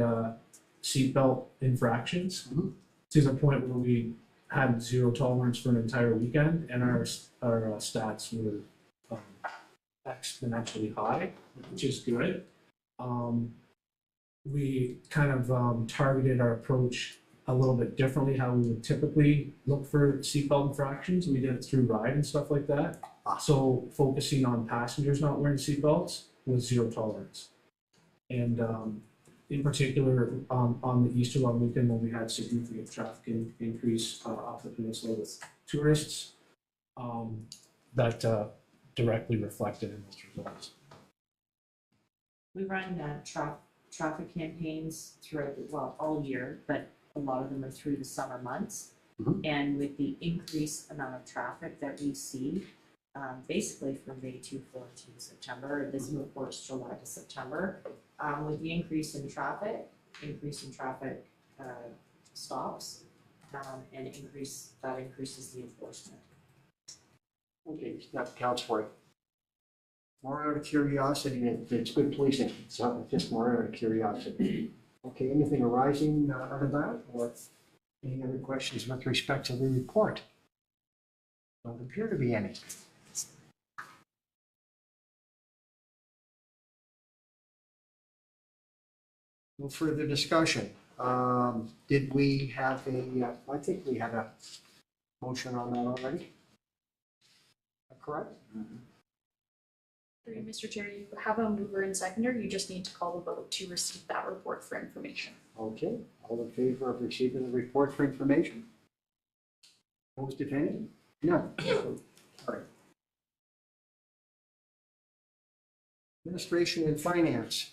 Speaker 5: seatbelt infractions to the point where we had zero tolerance for an entire weekend, and our stats were exponentially high, which is good. We kind of targeted our approach a little bit differently how we would typically look for seatbelt infractions. We did it through ride and stuff like that. So focusing on passengers not wearing seatbelts with zero tolerance. And in particular, on the Easter long weekend when we had significant traffic increase off the peninsula with tourists, that directly reflected in those results.
Speaker 8: We run traffic campaigns throughout, all year, but a lot of them are through the summer months. And with the increased amount of traffic that we see, basically from May 2/4 to September, this reports July to September, with the increase in traffic, increase in traffic stops, and that increases the enforcement.
Speaker 1: Okay, that counts for it. More out of curiosity, it's good policing, so just more out of curiosity. Okay, anything arising out of that, or any other questions with respect to the report? Don't appear to be any. No further discussion. Did we have I think we had a motion on that already. Correct?
Speaker 4: Through you, Mr. Chair, you have a mover and seconder, you just need to call the vote to receive that report for information.
Speaker 1: Okay, all in favor of receiving the report for information? Opposed, if any? None. All right. Administration and Finance.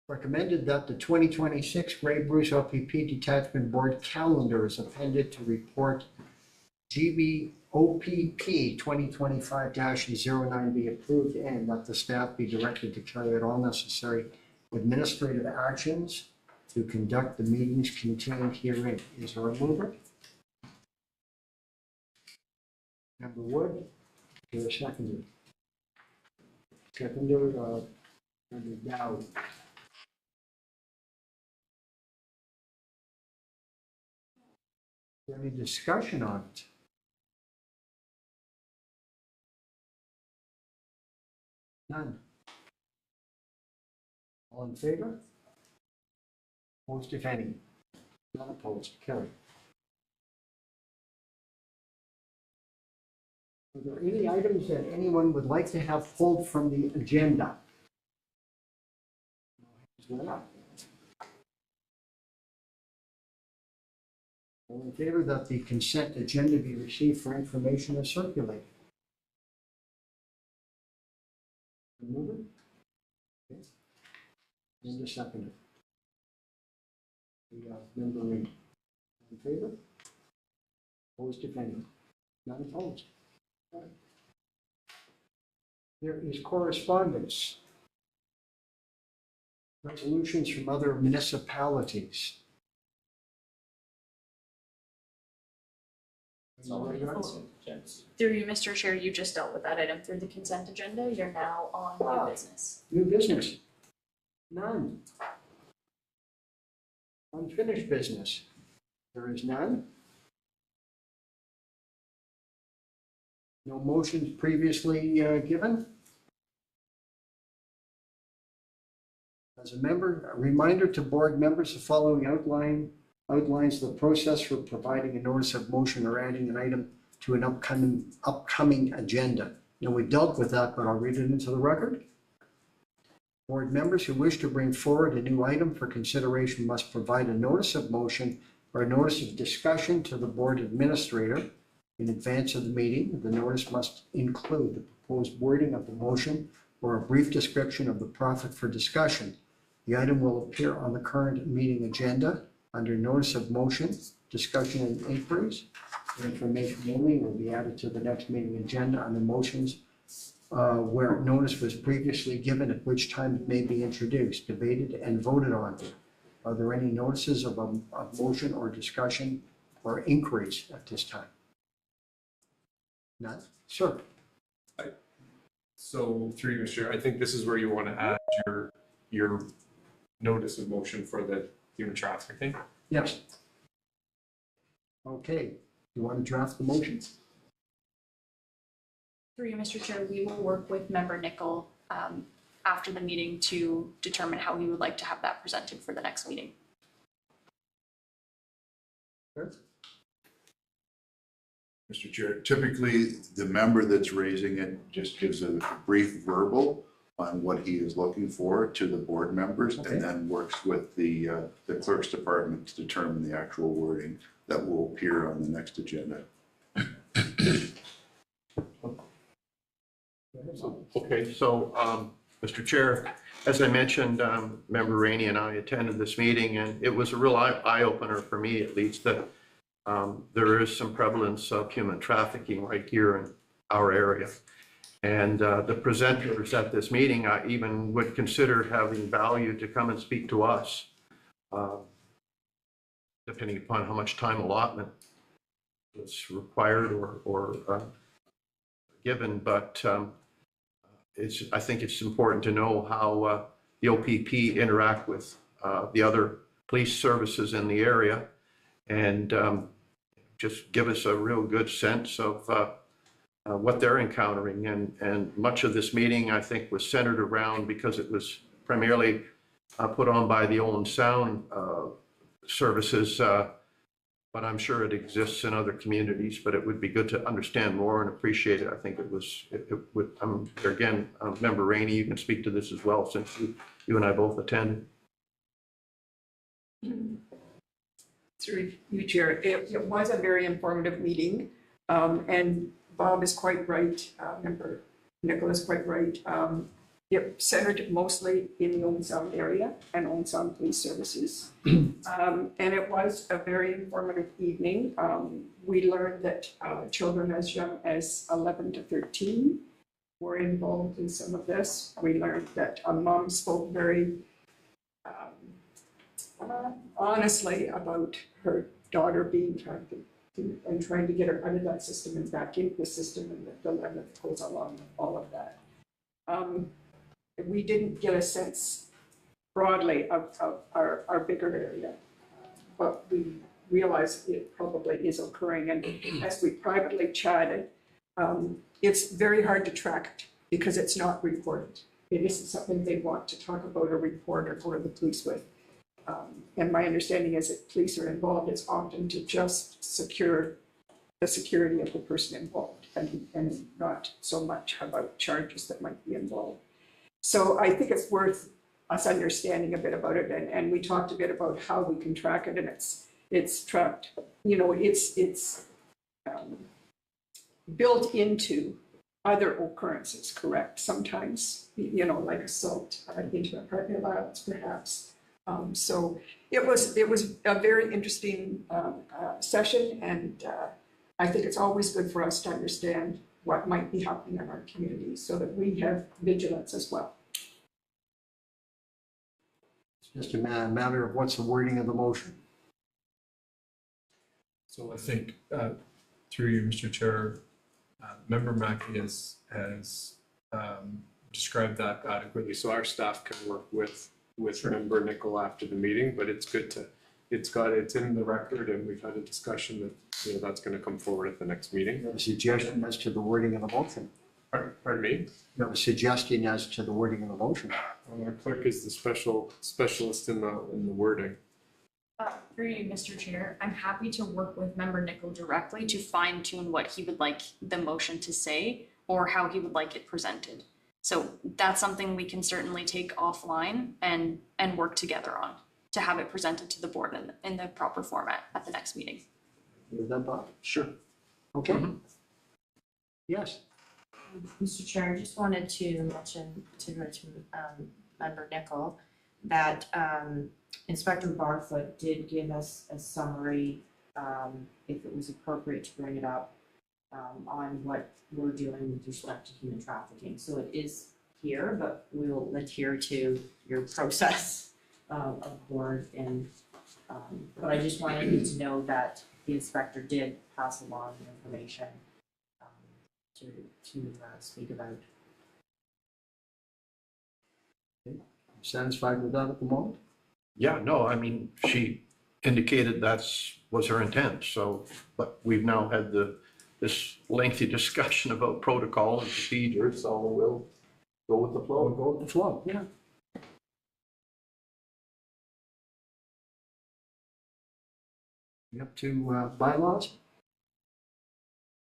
Speaker 1: Recommended that the 2026 Grey Bruce OPP Detachment Board calendar is appended to report GB OPP 2025-09 be approved, and that the staff be directed to carry out all necessary administrative actions to conduct the meetings contained herein. Is there a mover? Member Wood, is there a seconder? Seconder, Member Dowd. Is there any discussion on it? None. All in favor? Opposed, if any? None opposed, carried. Are there any items that anyone would like to have pulled from the agenda? All in favor that the consent agenda be received for information and circulated? Remove it? Okay. And the seconder. Member Ring. In favor? Opposed, if any? None opposed. All right. There is correspondence. Resolutions from other municipalities.
Speaker 4: Through you, Mr. Chair, you just dealt with that item through the consent agenda. You're now on new business.
Speaker 1: New business? None. Unfinished business? There is none. No motions previously given? As a reminder to board members, the following outlines the process for providing a notice of motion or adding an item to an upcoming agenda. Now, we dealt with that, but I'll read it into the record. Board members who wish to bring forward a new item for consideration must provide a notice of motion or a notice of discussion to the board administrator in advance of the meeting. The notice must include the proposed wording of the motion or a brief description of the topic for discussion. The item will appear on the current meeting agenda under notice of motion, discussion and inquiries. Information only will be added to the next meeting agenda on the motions where notice was previously given, at which time it may be introduced, debated, and voted on. Are there any notices of motion or discussion or inquiries at this time? None? Sir?
Speaker 9: So through you, Mr. Chair, I think this is where you want to add your notice of motion for the human trafficking.
Speaker 1: Yes. Okay. You want to draft the motion?
Speaker 4: Through you, Mr. Chair, we will work with Member Nickel after the meeting to determine how we would like to have that presented for the next meeting.
Speaker 1: Sure.
Speaker 7: Mr. Chair, typically the member that's raising it just gives a brief verbal on what he is looking for to the board members,
Speaker 1: Okay.
Speaker 7: and then works with the clerk's department to determine the actual wording that will appear on the next agenda.
Speaker 2: Okay, so, Mr. Chair, as I mentioned, Member Rainey and I attended this meeting, and it was a real eye-opener for me, at least, that there is some prevalence of human trafficking right here in our area. And the presenters at this meeting, I even would consider having value to come and speak to us, depending upon how much time allotment is required or given. But I think it's important to know how the OPP interact with the other police services in the area, and just give us a real good sense of what they're encountering. And much of this meeting, I think, was centered around, because it was primarily put on by the Owen Sound services, but I'm sure it exists in other communities, but it would be good to understand more and appreciate it. I think it would, again, Member Rainey, you can speak to this as well, since you and I both attended.
Speaker 11: Through you, Chair, it was a very informative meeting, and Bob is quite right, Member Nicholas is quite right. It centered mostly in the Owen Sound area and Owen Sound Police Services. And it was a very informative evening. We learned that children as young as 11 to 13 were involved in some of this. We learned that a mom spoke very honestly about her daughter being trying to get her out of that system and back into the system, and the dilemma that goes along with all of that. We didn't get a sense broadly of our bigger area, but we realized it probably is occurring. And as we privately chatted, it's very hard to track because it's not reported. It isn't something they want to talk about or report or go to the police with. And my understanding is that police are involved, it's often to just secure the security of the person involved, and not so much about charges that might be involved. So I think it's worth us understanding a bit about it, and we talked a bit about how we can track it, and it's tracked, you know, it's built into other occurrences, correct? Sometimes, you know, like assault, intimate partner violence, perhaps. So it was a very interesting session, and I think it's always good for us to understand what might be happening in our community so that we have vigilance as well.
Speaker 1: It's just a matter of what's the wording of the motion.
Speaker 9: So I think, through you, Mr. Chair, Member Mackey has described that adequately, so our staff can work with Member Nickel after the meeting, but it's good to, it's in the record, and we've had a discussion that, you know, that's going to come forward at the next meeting.
Speaker 1: You have a suggestion as to the wording of the motion?
Speaker 9: Pardon me?
Speaker 1: You have a suggestion as to the wording of the motion?
Speaker 9: Our clerk is the specialist in the wording.
Speaker 4: Through you, Mr. Chair, I'm happy to work with Member Nickel directly to fine tune what he would like the motion to say or how he would like it presented. So that's something we can certainly take offline and work together on to have it presented to the board in the proper format at the next meeting.
Speaker 1: Is that Bob? Sure. Okay. Yes.
Speaker 8: Mr. Chair, I just wanted to mention to Member Nickel that Inspector Barfoot did give us a summary, if it was appropriate to bring it up, on what we're doing with respect to human trafficking. So it is here, but we'll adhere to your process of board. And but I just wanted you to know that the inspector did pass along the information to speak about.
Speaker 1: Satisfied with that at the moment?
Speaker 2: Yeah, no, I mean, she indicated was her intent. So, but we've now had this lengthy discussion about protocol and procedure, so we'll go with the flow.
Speaker 1: We'll go with the flow, yeah. Up to bylaws?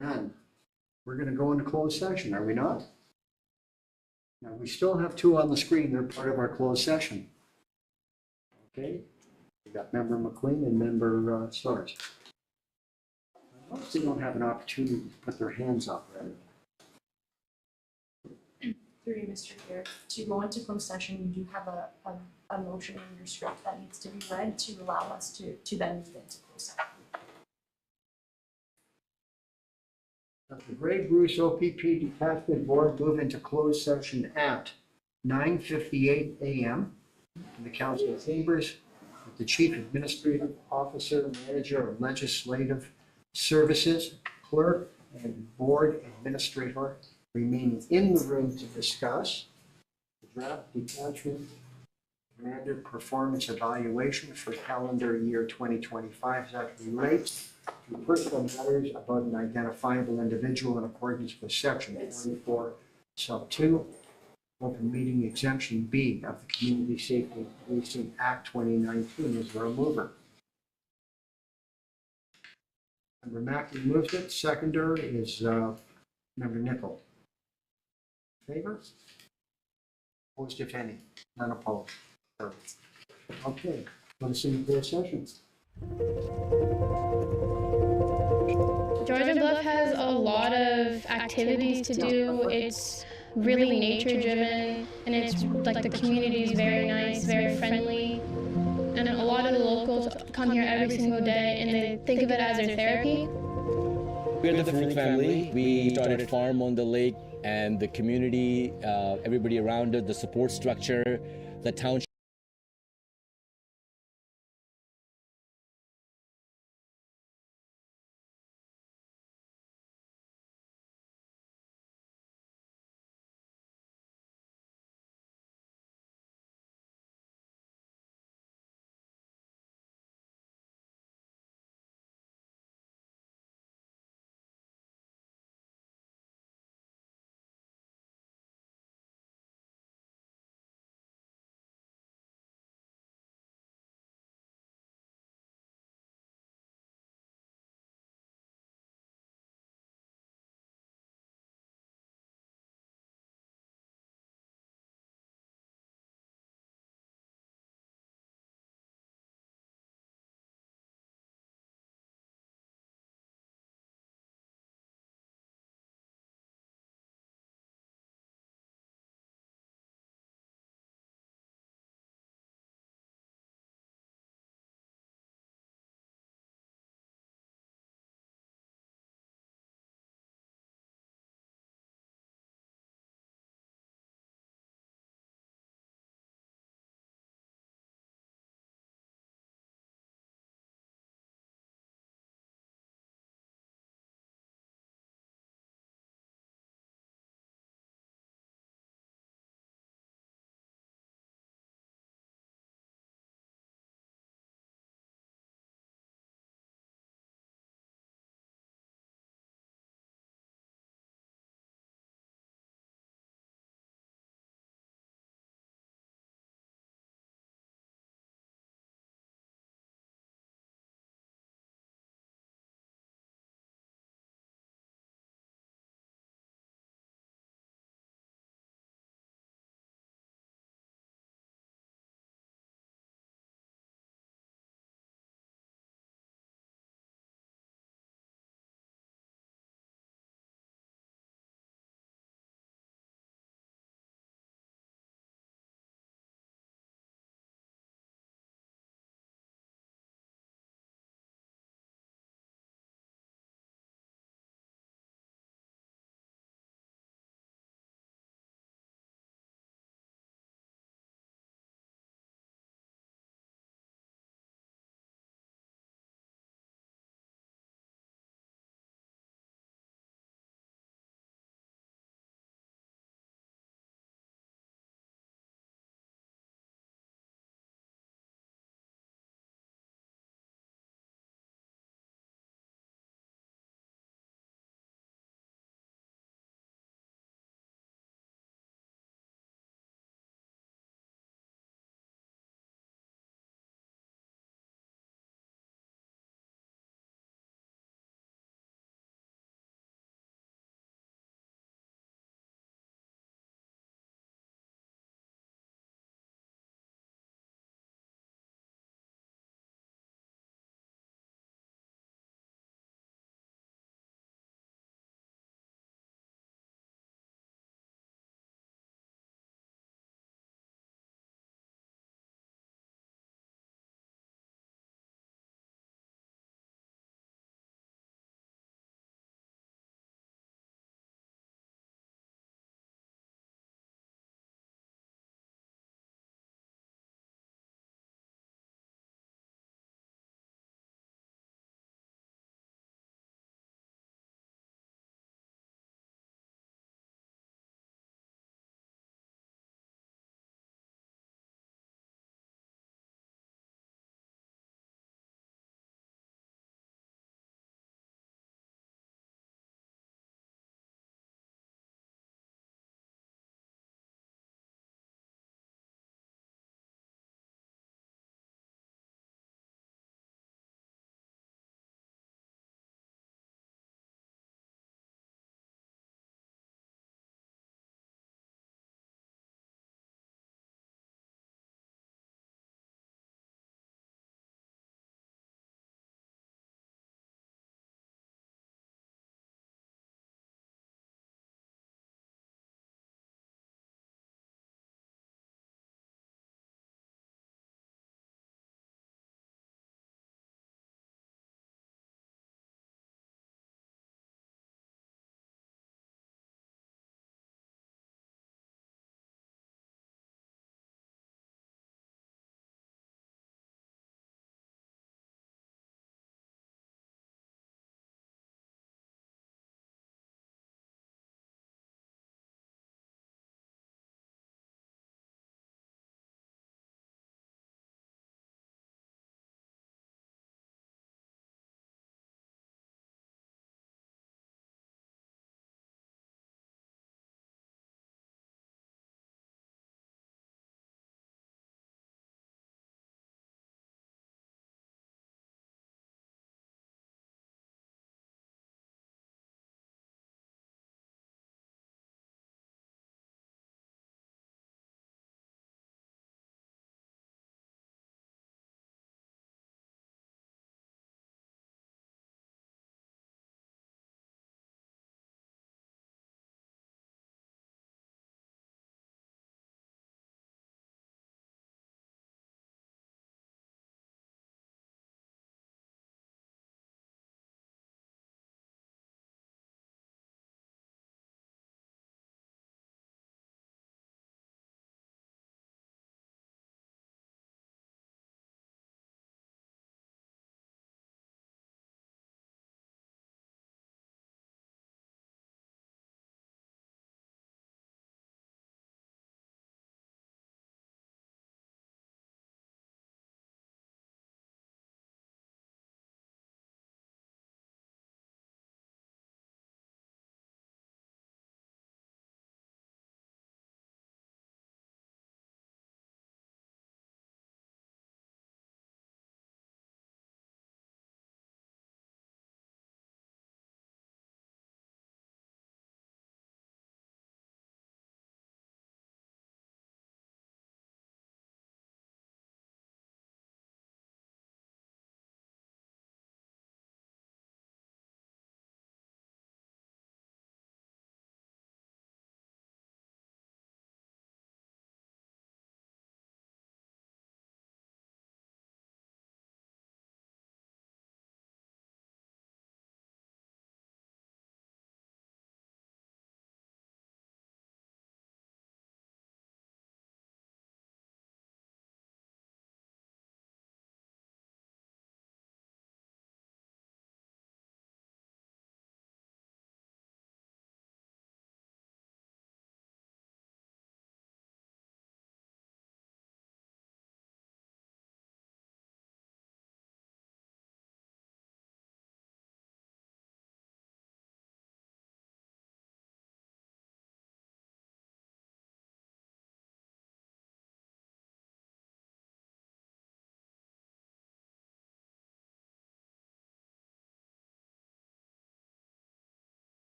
Speaker 1: And we're going to go into closed session, are we not? Now, we still have two on the screen. They're part of our closed session. Okay, we got Member McQueen and Member Stars. They don't have an opportunity to put their hands up, right?
Speaker 4: Through you, Mr. Chair, to go into closed session, you do have a motion in your script that needs to be read to allow us to then move into closed session.
Speaker 1: The Grey Bruce OPP Detachment Board move into closed session at 9:58 a.m. in the council chambers with the Chief Administrative Officer, Manager of Legislative Services, Clerk, and Board Administrator remaining in the room to discuss the draft detachment commander performance evaluation for calendar year 2025 that relates to personal matters about an identifiable individual in accordance with section 44 sub 2 open meeting exemption B of the Community Safety and Policing Act 2019. Is there a mover? Member Mackey moves it. Seconder is Member Nickel. Favor? Opposed, if any? None opposed. Okay, go to city closed session.
Speaker 12: Georgia Bluff has a lot of activities to do. It's really nature driven, and it's like the community is very nice, very friendly. And a lot of the locals come here every single day and they think of it as their therapy.
Speaker 13: We're the Fruit family. We started a farm on the lake, and the community, everybody around it, the support structure, the township.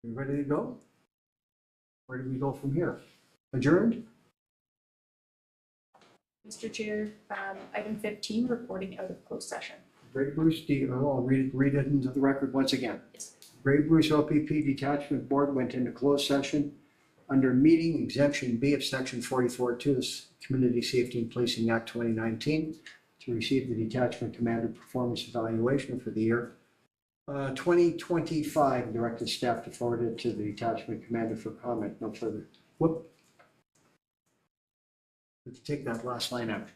Speaker 1: We ready to go? Where do we go from here? Adjourned?
Speaker 4: Mr. Chair, item 15, reporting out of closed session.
Speaker 1: Ray Bruce, I'll read it into the record once again. Ray Bruce OPP Detachment Board went into closed session under meeting exemption B of section 44.2 of the Community Safety and Policing Act 2019 to receive the detachment commander performance evaluation for the year 2025. Directed staff to forward it to the detachment commander for comment. No further. Whoop. Let's take that last line out.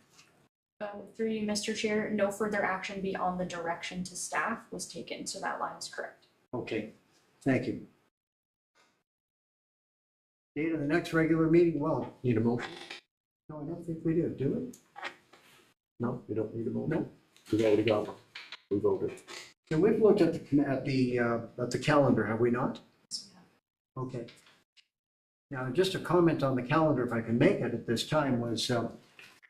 Speaker 4: Through you, Mr. Chair, no further action beyond the direction to staff was taken, so that line is correct.
Speaker 1: Okay, thank you. Date of the next regular meeting, well,
Speaker 2: Need a motion?
Speaker 1: no, I don't think we do we?
Speaker 2: No, we don't need a motion.
Speaker 1: No.
Speaker 2: We've already got one. We voted.
Speaker 1: So we've looked at the calendar, have we not? Okay. Now, just a comment on the calendar, if I can make it at this time, was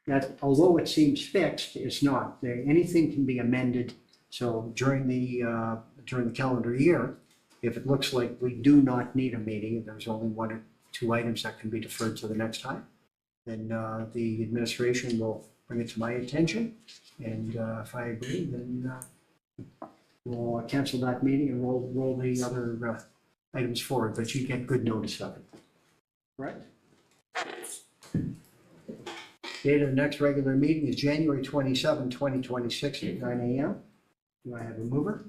Speaker 1: that although it seems fixed, it's not. Anything can be amended. So during the calendar year, if it looks like we do not need a meeting, if there's only one or two items that can be deferred to the next time, then the administration will bring it to my attention. And if I agree, then we'll cancel that meeting and roll the other items forward, but you get good notice of it. Correct? Date of the next regular meeting is January 27, 2026 at 9 a.m. Do I have a mover?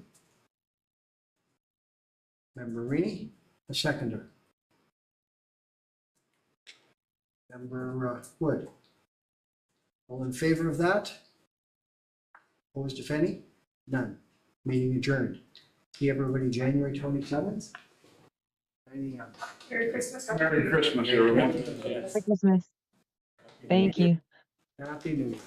Speaker 1: Member Rini, a seconder. Member Wood. All in favor of that? Opposed, if any? None. Meeting adjourned. See everybody January 27th? 9 a.m.
Speaker 4: Merry Christmas.
Speaker 7: Merry Christmas, everyone.
Speaker 14: Merry Christmas. Thank you.
Speaker 1: Happy New Year.